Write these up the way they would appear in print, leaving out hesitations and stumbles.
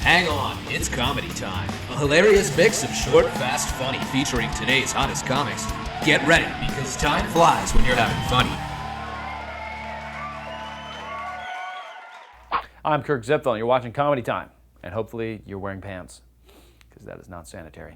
Hang on, it's comedy time. A hilarious mix of short, fast, funny featuring today's hottest comics. Get ready, because time flies when you're having funny. I'm Kirk Zipfel, and you're watching Comedy Time. And hopefully you're wearing pants, because that is not sanitary.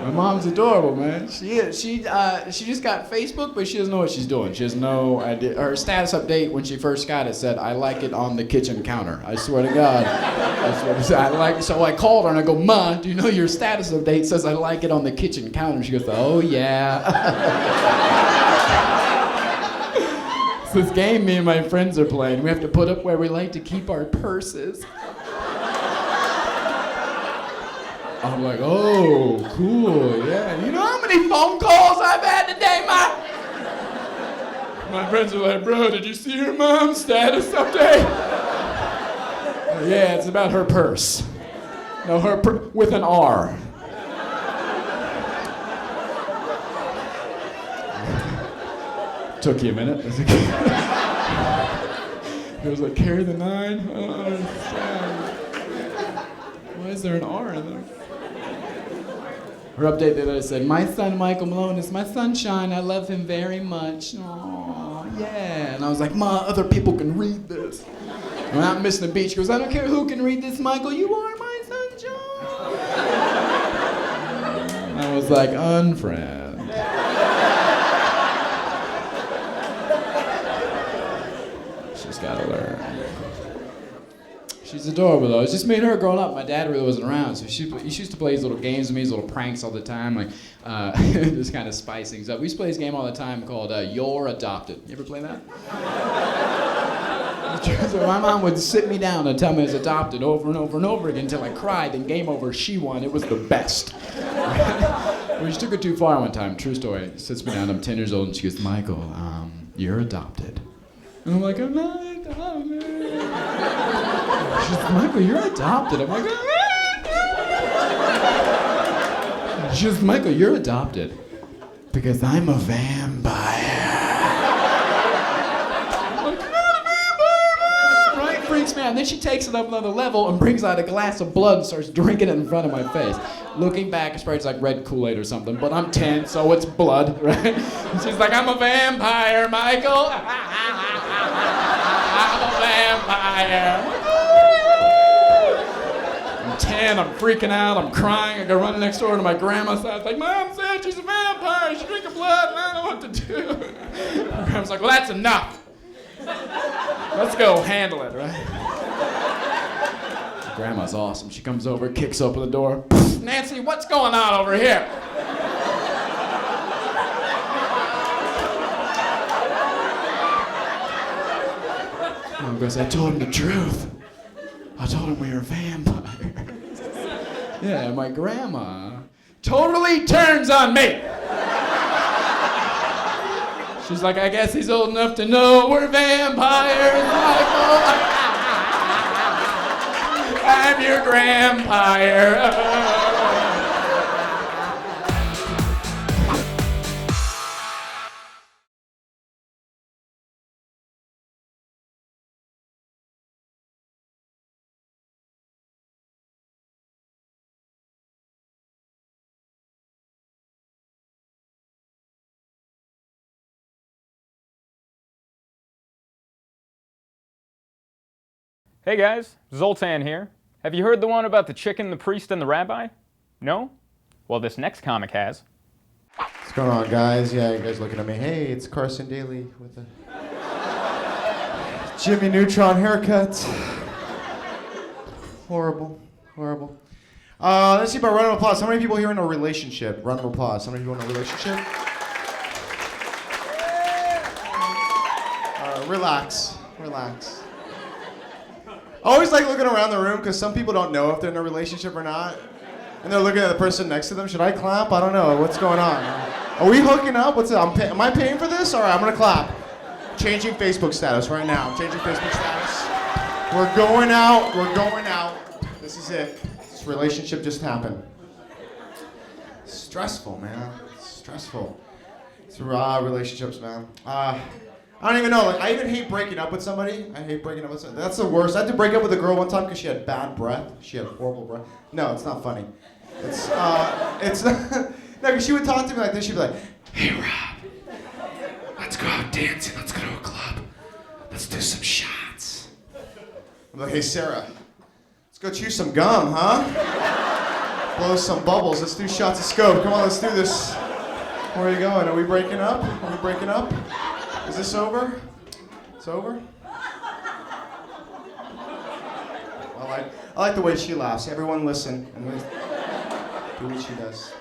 My mom's adorable, man. She is. She just got Facebook, but she doesn't know what she's doing. She has no idea. Her status update when she first got it said, "I like it on the kitchen counter." I swear to God, that's what it said. So I called her and I go, "Ma, do you know your status update says I like it on the kitchen counter?" She goes, "Oh yeah." It's this game me and my friends are playing. We have to put up where we like to keep our purses. I'm like, oh, cool, yeah. You know how many phone calls I've had today, Ma? My friends are like, bro, did you see your mom's status update? Yeah, it's about her purse. No, with an R. Took you a minute. It was like, carry the 9. Why is there an R in there? Her update that I said, "My son Michael Malone is my sunshine. I love him very much." Aww, yeah. And I was like, "Ma, other people can read this." When I'm missing the beach, she goes, "I don't care who can read this, Michael. You are my sunshine." I was like, unfriend. She's gotta learn. She's adorable though. It's just me and her growing up. My dad really wasn't around, so she used to play these little games with me, these little pranks all the time, like just kind of spice things up. We used to play this game all the time called You're Adopted. You ever play that? So my mom would sit me down and tell me I was adopted over and over and over again until I cried. Then game over, she won. It was the best. Well, she took it too far one time. True story. Sits me down. I'm 10 years old, and she goes, "Michael, you're adopted." And I'm like, "I'm not adopted." She's like, "Michael, you're adopted." I'm like, "Ah." She goes, "Michael, you're adopted because I'm a vampire." I'm like, "I'm not a vampire!" Right? Freaks me out. And then she takes it up another level and brings out a glass of blood and starts drinking it in front of my face. Looking back, it's probably like red Kool-Aid or something, but I'm 10, so it's blood, right? And she's like, "I'm a vampire, Michael." I'm a vampire. I'm 10, I'm freaking out, I'm crying. I go running next door to my grandma's house, like, "Mom said she's a vampire, she's drinking blood, and I don't know what to do." My grandma's like, "Well, that's enough. Let's go handle it," right? Grandma's awesome. She comes over, kicks open the door. "Nancy, what's going on over here?" Mom goes, "I told him the truth. I told him we were vampires." Yeah, my grandma totally turns on me. She's like, "I guess he's old enough to know we're vampires, Michael. I'm your grandpire." Hey guys, Zoltan here. Have you heard the one about the chicken, the priest, and the rabbi? No? Well, this next comic has. What's going on, guys? Yeah, you guys looking at me. Hey, it's Carson Daly with a Jimmy Neutron haircut. Horrible, horrible. Let's see about round of applause. How many people here in a relationship? Round of applause. How many people in a relationship? Relax, relax. I always like looking around the room because some people don't know if they're in a relationship or not. And they're looking at the person next to them. Should I clap? I don't know. What's going on? Are we hooking up? What's up? Am I paying for this? All right, I'm going to clap. Changing Facebook status right now. I'm changing Facebook status. We're going out. We're going out. This is it. This relationship just happened. Stressful, man. Stressful. It's relationships, man. I I don't even know. Like, I even hate breaking up with somebody. I hate breaking up with somebody. That's the worst. I had to break up with a girl one time because she had bad breath. She had horrible breath. No, it's not funny. It's no, because she would talk to me like this. She'd be like, "Hey, Rob, let's go out dancing. Let's go to a club. Let's do some shots." I'm like, "Hey, Sarah, let's go chew some gum, huh? Blow some bubbles. Let's do shots of scope. Come on, let's do this." Where are you going? Are we breaking up? Are we breaking up? Is this over? It's over? I like the way she laughs. Everyone listen and do what she does.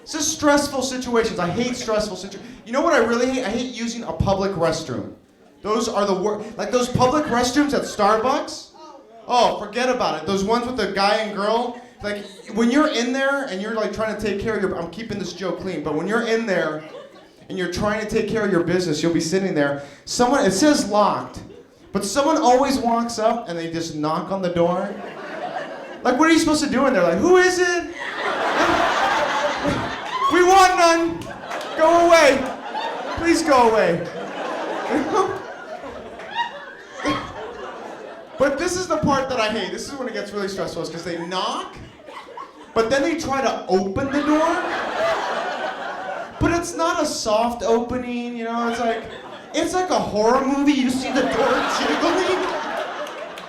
It's just stressful situations. I hate stressful situations. You know what I really hate? I hate using a public restroom. Those are the worst. Like those public restrooms at Starbucks. Oh, forget about it. Those ones with the guy and girl. Like when you're in there and you're like trying to take care of your. I'm keeping this joke clean, but when you're in there and you're trying to take care of your business, you'll be sitting there. Someone, it says locked, but someone always walks up and they just knock on the door. Like, what are you supposed to do in there? Like, who is it? We want none. Go away. Please go away. But this is the part that I hate. This is when it gets really stressful, is because they knock, but then they try to open the door. But it's not a soft opening, you know, it's like a horror movie. You see the door jiggling.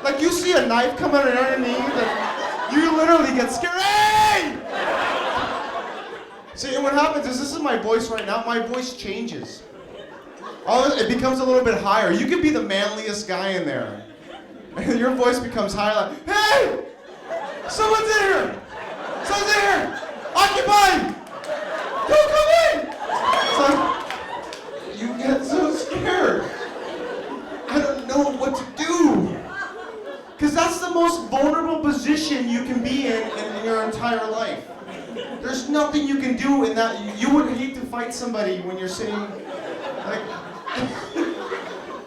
Like you see a knife coming underneath and you literally get scared. Hey! See, and what happens is, this is my voice right now, my voice changes. It becomes a little bit higher. You could be the manliest guy in there. And your voice becomes higher, like, hey! Someone's in here! Someone's in here! Occupied! Don't come in! So you get so scared. I don't know what to do. Because that's the most vulnerable position you can be in your entire life. There's nothing you can do in that. You would hate to fight somebody when you're sitting, like,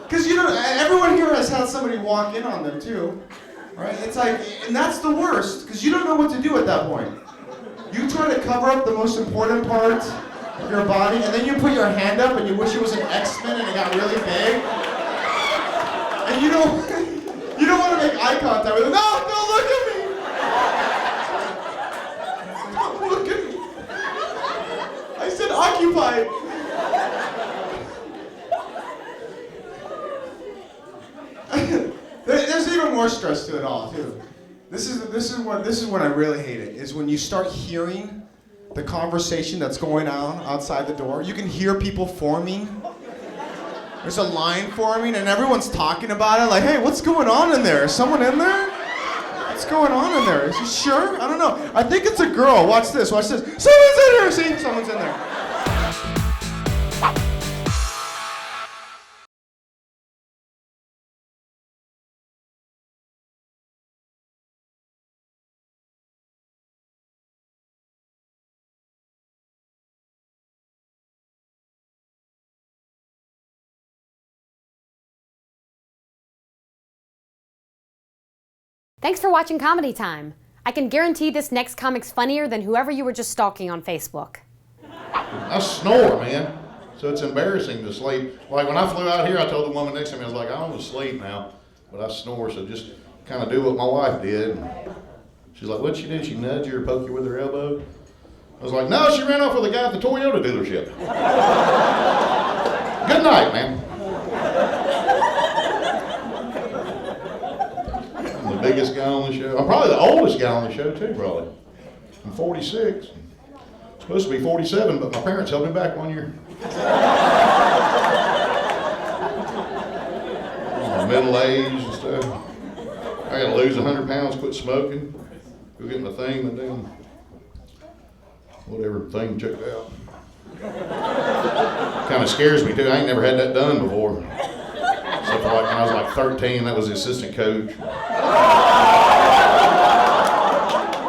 because you know, everyone here has had somebody walk in on them too, right? It's like, and that's the worst, because you don't know what to do at that point. You try to cover up the most important part of your body, and then you put your hand up and you wish it was an X-Men and it got really big. And you don't want to make eye contact with them. No, don't look at me! Don't look at me. I said occupied. There's even more stress to it all, too. This is when I really hate it, is when you start hearing the conversation that's going on outside the door. You can hear people forming. There's a line forming and everyone's talking about it, like, hey, what's going on in there? Is someone in there? What's going on in there? Is you sure? I don't know. I think it's a girl. Watch this, watch this. Someone's in there! See? Someone's in there. Thanks for watching Comedy Time. I can guarantee this next comic's funnier than whoever you were just stalking on Facebook. I snore, man. So it's embarrassing to sleep. Like when I flew out here, I told the woman next to me, I was like, I want to sleep now, but I snore, so just kind of do what my wife did. She's like, what'd she do? She nudge you or poke you with her elbow? I was like, no, she ran off with a guy at the Toyota dealership. Good night, man. I'm the biggest guy on the show. I'm probably the oldest guy on the show, too, probably. I'm 46. Supposed to be 47, but my parents held me back 1 year. I'm middle-aged and stuff. I gotta lose 100 pounds, quit smoking, go get my thing, and then whatever thing checked out. Kind of scares me too. I ain't never had that done before. Except for like when I was like 13, that was the assistant coach.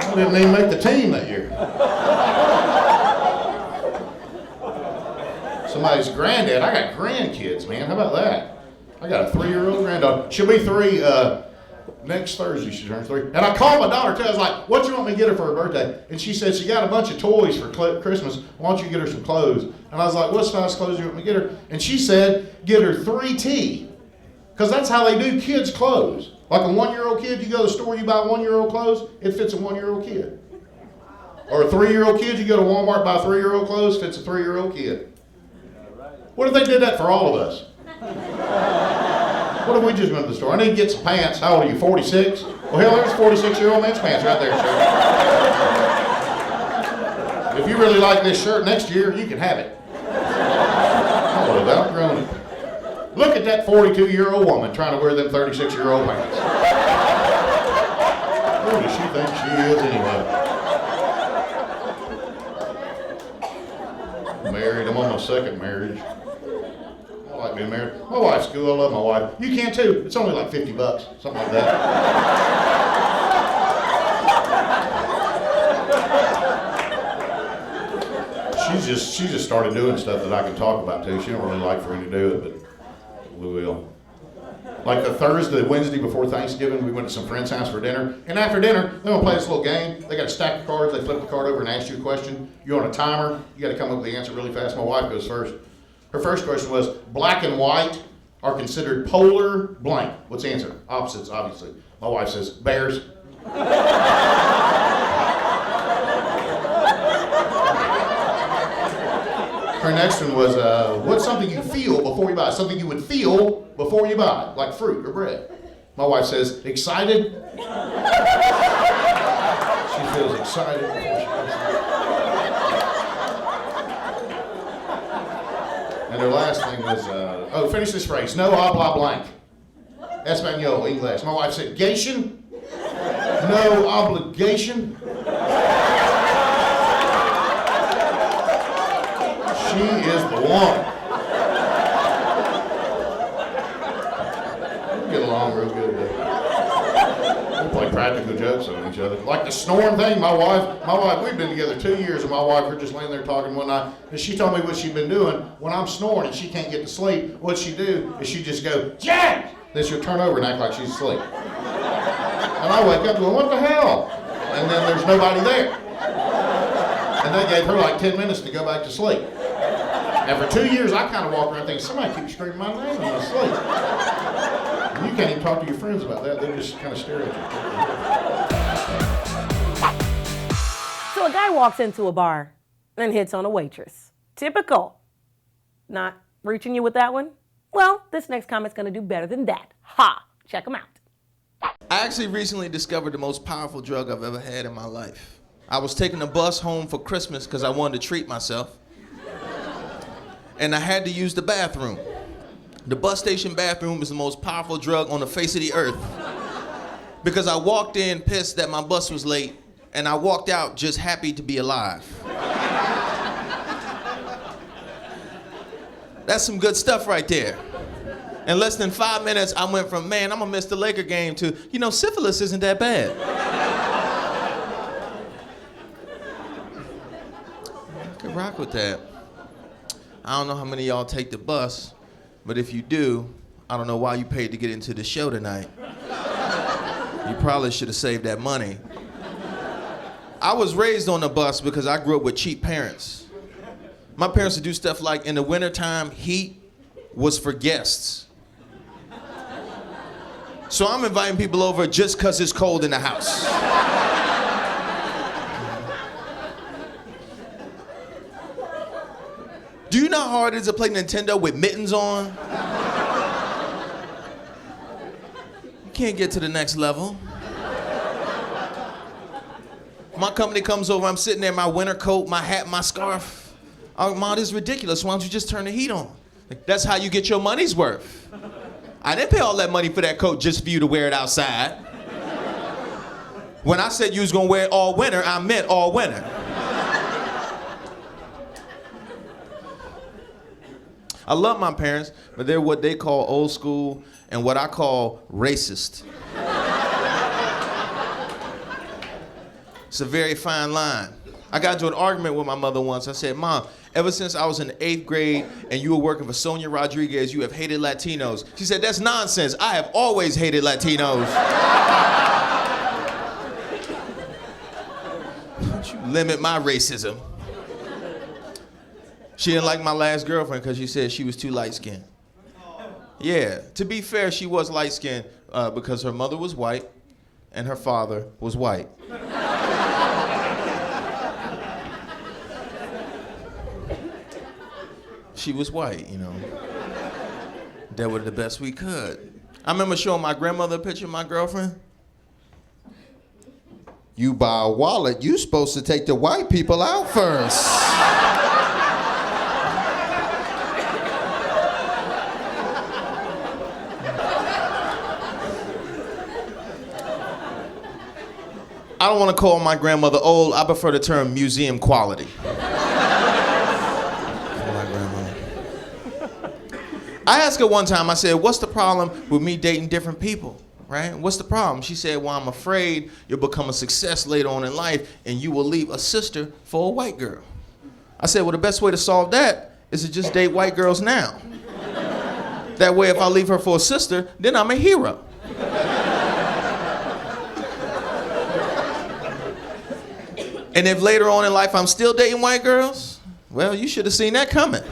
I didn't even make the team that year. Somebody's granddad. I got grandkids, man. How about that? I got a 3-year-old granddaughter. She'll be 3 Next Thursday she turns 3. And I called my daughter too. I was like, what do you want me to get her for her birthday? And she said she got a bunch of toys for Christmas. Why don't you get her some clothes? And I was like, what size clothes do you want me to get her? And she said, get her 3T. Because that's how they do kids' clothes. Like a 1-year-old kid, you go to the store, you buy 1-year-old clothes, it fits a 1-year-old kid. Or a 3-year-old kid, you go to Walmart, buy 3-year-old clothes, fits a 3-year-old kid. What if they did that for all of us? What if we just went to the store? I need to get some pants. How old are you, 46? Well, hell, there's a 46-year-old man's pants right there, sir. If you really like this shirt next year, you can have it. Oh, I've outgrown it. Look at that 42-year-old woman trying to wear them 36-year-old pants. Who does she think she is anyway? Married. I'm on my second marriage. I like being married. My wife's cool. I love my wife. You can too. It's only like $50, something like that. She just started doing stuff that I can talk about too. She don't really like for me to do it, but we will. Like the Wednesday before Thanksgiving, we went to some friend's house for dinner. And after dinner, they're going to play this little game. They got a stack of cards. They flip the card over and ask you a question. You're on a timer. You got to come up with the answer really fast. My wife goes first. Her first question was, black and white are considered polar blank. What's the answer? Opposites, obviously. My wife says, bears. Her next one was, what's something you feel before you buy? Something you would feel before you buy, like fruit or bread. My wife says, excited. She feels excited before she buys it. And her last thing was, finish this phrase, no habla blank. Espanol, English. My wife said, Gation? No obligation? She is the one. We get along real good. We play practical jokes on each other. Like the snoring thing, my wife, we've been together 2 years, and my wife, we're just laying there talking one night, and she told me what she'd been doing. When I'm snoring and she can't get to sleep, what she do is she just go, Jack! Then she'll turn over and act like she's asleep. And I wake up going, what the hell? And then there's nobody there. And they gave her like 10 minutes to go back to sleep. And for 2 years, I kind of walk around thinking, somebody keeps screaming my name when I'm asleep. And you can't even talk to your friends about that. They just kind of stare at you. So a guy walks into a bar and hits on a waitress. Typical. Not reaching you with that one? Well, this next comic's gonna do better than that. Ha! Check him out. I actually recently discovered the most powerful drug I've ever had in my life. I was taking a bus home for Christmas because I wanted to treat myself. And I had to use the bathroom. The bus station bathroom is the most powerful drug on the face of the earth. Because I walked in pissed that my bus was late, and I walked out just happy to be alive. That's some good stuff right there. In less than 5 minutes, I went from, man, I'm gonna miss the Laker game to, syphilis isn't that bad. I could rock with that. I don't know how many of y'all take the bus, but if you do, I don't know why you paid to get into the show tonight. You probably should have saved that money. I was raised on the bus because I grew up with cheap parents. My parents would do stuff like in the wintertime, heat was for guests. So I'm inviting people over just because it's cold in the house. Do you know how hard it is to play Nintendo with mittens on? You can't get to the next level. My company comes over, I'm sitting there in my winter coat, my hat, my scarf. Oh, Mom, this is ridiculous. Why don't you just turn the heat on? That's how you get your money's worth. I didn't pay all that money for that coat just for you to wear it outside. When I said you was gonna wear it all winter, I meant all winter. I love my parents, but they're what they call old school and what I call racist. It's a very fine line. I got into an argument with my mother once. I said, Mom, ever since I was in the 8th grade and you were working for Sonia Rodriguez, you have hated Latinos. She said, that's nonsense. I have always hated Latinos. Don't you limit my racism. She didn't like my last girlfriend because she said she was too light-skinned. Yeah, to be fair, she was light-skinned because her mother was white and her father was white. She was white, you know. Dealt with it the best we could. I remember showing my grandmother a picture of my girlfriend. You buy a wallet, you supposed to take the white people out first. I don't want to call my grandmother old. I prefer the term museum quality. I asked her one time, I said, what's the problem with me dating different people, right? What's the problem? She said, well, I'm afraid you'll become a success later on in life and you will leave a sister for a white girl. I said, well, the best way to solve that is to just date white girls now. That way, if I leave her for a sister, then I'm a hero. And if later on in life I'm still dating white girls, well, you should have seen that coming.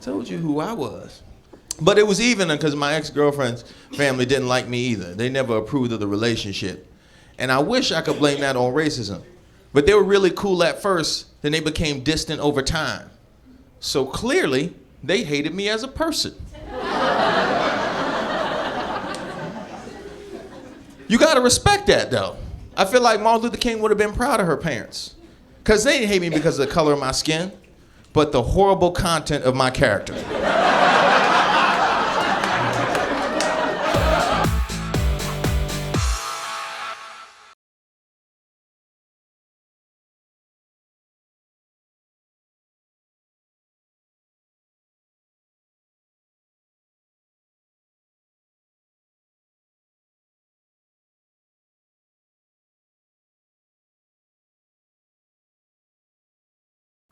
Told you who I was. But it was even because my ex-girlfriend's family didn't like me either. They never approved of the relationship. And I wish I could blame that on racism. But they were really cool at first, then they became distant over time. So clearly, they hated me as a person. You gotta respect that though. I feel like Martin Luther King would have been proud of her parents. Because they didn't hate me because of the color of my skin, but the horrible content of my character.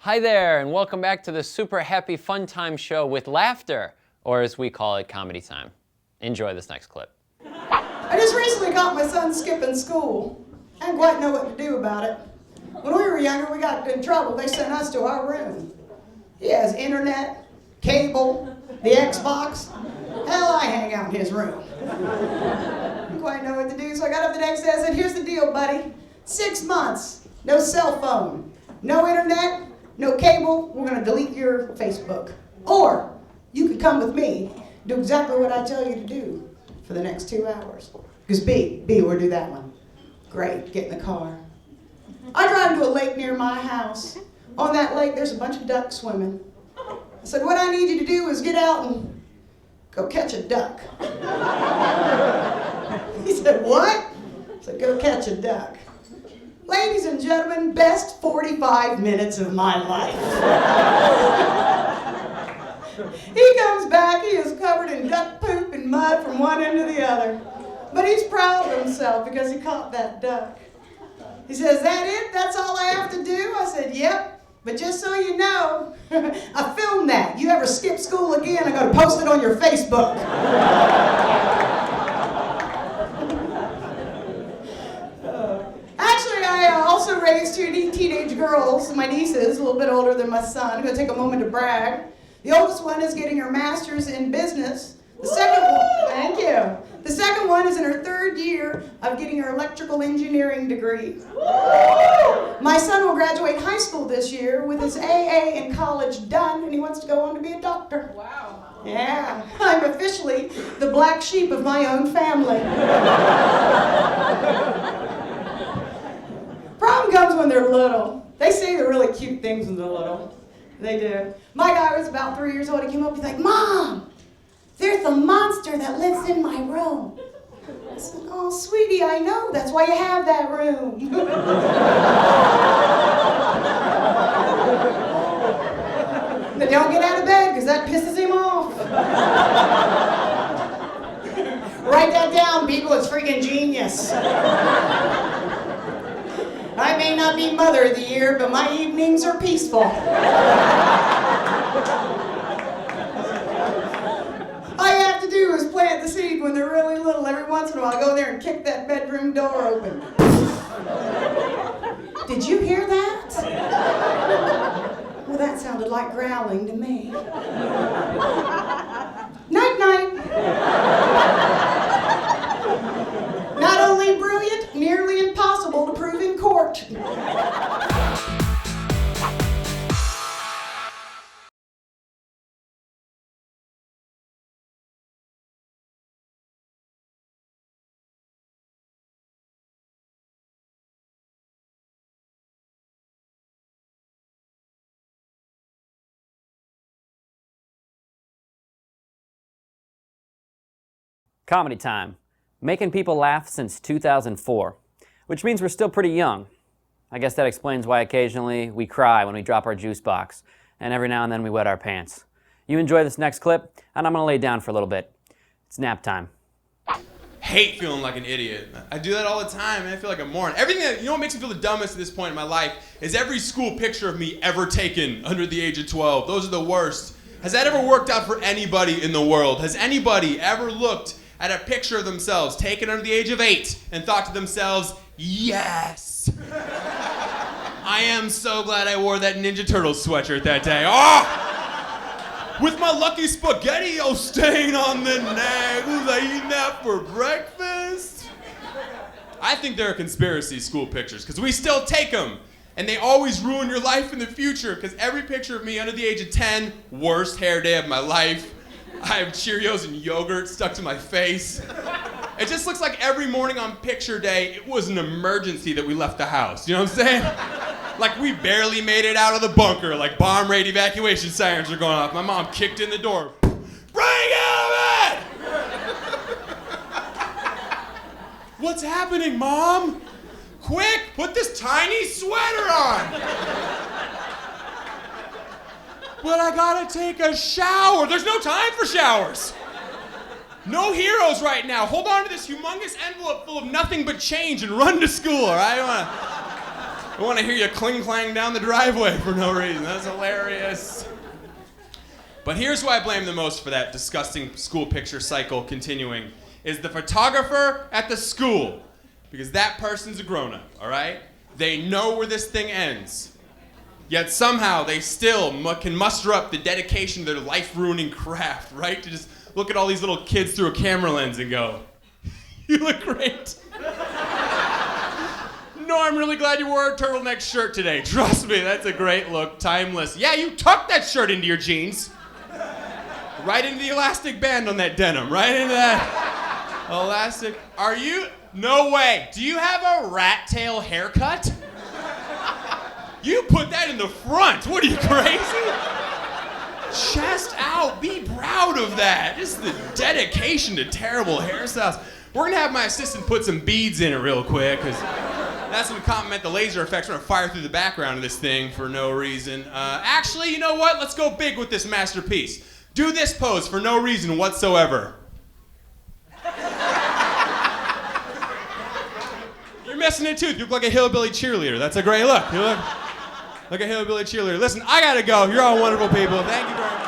Hi there, and welcome back to the Super Happy Fun Time Show with laughter, or as we call it, comedy time. Enjoy this next clip. I just recently got my son skipping school. I didn't quite know what to do about it. When we were younger, we got in trouble. They sent us to our room. He has internet, cable, the Xbox. Hell, I hang out in his room. I didn't quite know what to do, so I got up the next day and said, here's the deal, buddy. 6 months, no cell phone, no internet, no cable, we're gonna delete your Facebook. Or, you could come with me, do exactly what I tell you to do for the next 2 hours. Because B, we'll do that one. Great, get in the car. I drive to a lake near my house. On that lake, there's a bunch of ducks swimming. I said, what I need you to do is get out and go catch a duck. He said, what? I said, go catch a duck. Ladies and gentlemen, best 45 minutes of my life. He comes back, he is covered in duck poop and mud from one end to the other. But he's proud of himself because he caught that duck. He says, is that it? That's all I have to do? I said, yep. But just so you know, I filmed that. You ever skip school again, I'm going to post it on your Facebook. Actually, I also raised 2 teenage girls, my nieces, a little bit older than my son. I'm going to take a moment to brag. The oldest one is getting her master's in business. The second one, thank you. The second one is in her 3rd year of getting her electrical engineering degree. My son will graduate high school this year with his AA in college done, and he wants to go on to be a doctor. Wow. Yeah, I'm officially the black sheep of my own family. Problem comes when they're little. They say the really cute things when they're little. They do. My guy was about 3 years old. He came up, he's like, Mom, there's a monster that lives in my room. I said, oh, sweetie, I know. That's why you have that room. But don't get out of bed, because that pisses him off. Write that down, people. It's freaking genius. I may not be Mother of the Year, but my evenings are peaceful. All you have to do is plant the seed when they're really little. Every once in a while, go there and kick that bedroom door open. Did you hear that? Well, that sounded like growling to me. Night-night. Not only brilliant, nearly impossible to prove in court. Comedy time. Making people laugh since 2004, which means we're still pretty young. I guess that explains why occasionally we cry when we drop our juice box, and every now and then we wet our pants. You enjoy this next clip, and I'm gonna lay down for a little bit. It's nap time. Hate feeling like an idiot. I do that all the time, and I feel like a moron. Everything that, you know what makes me feel the dumbest at this point in my life is every school picture of me ever taken under the age of 12. Those are the worst. Has that ever worked out for anybody in the world? Has anybody ever looked at a picture of themselves taken under the age of 8 and thought to themselves, yes, I am so glad I wore that Ninja Turtles sweatshirt that day. Oh! With my lucky SpaghettiO stain on the neck. Was I eating that for breakfast? I think there are conspiracy school pictures because we still take them. And they always ruin your life in the future because every picture of me under the age of 10, worst hair day of my life. I have Cheerios and yogurt stuck to my face. It just looks like every morning on picture day, it was an emergency that we left the house. You know what I'm saying? Like we barely made it out of the bunker, like bomb rate evacuation sirens are going off. My mom kicked in the door. Bring out of it! What's happening, Mom? Quick, put this tiny sweater on. But I gotta take a shower. There's no time for showers. No heroes right now. Hold on to this humongous envelope full of nothing but change and run to school, all right? I want to hear you cling-clang down the driveway for no reason. That's hilarious. But here's who I blame the most for that disgusting school picture cycle continuing, is the photographer at the school. Because that person's a grown-up, all right? They know where this thing ends. Yet somehow they still can muster up the dedication to their life-ruining craft, right? To just look at all these little kids through a camera lens and go, you look great. No, I'm really glad you wore a turtleneck shirt today. Trust me, that's a great look, timeless. Yeah, you tucked that shirt into your jeans. Right into the elastic band on that denim, right into that elastic. Are you, no way. Do you have a rat tail haircut? You put that in the front. What are you, crazy? Chest out. Be proud of that. Just the dedication to terrible hairstyles. We're going to have my assistant put some beads in it real quick, because that's going to complement the laser effects. We're going to fire through the background of this thing for no reason. Actually, you know what? Let's go big with this masterpiece. Do this pose for no reason whatsoever. You're missing a tooth. You look like a hillbilly cheerleader. That's a great look. You look like a hillbilly cheerleader. Listen, I gotta go. You're all wonderful people. Thank you very much.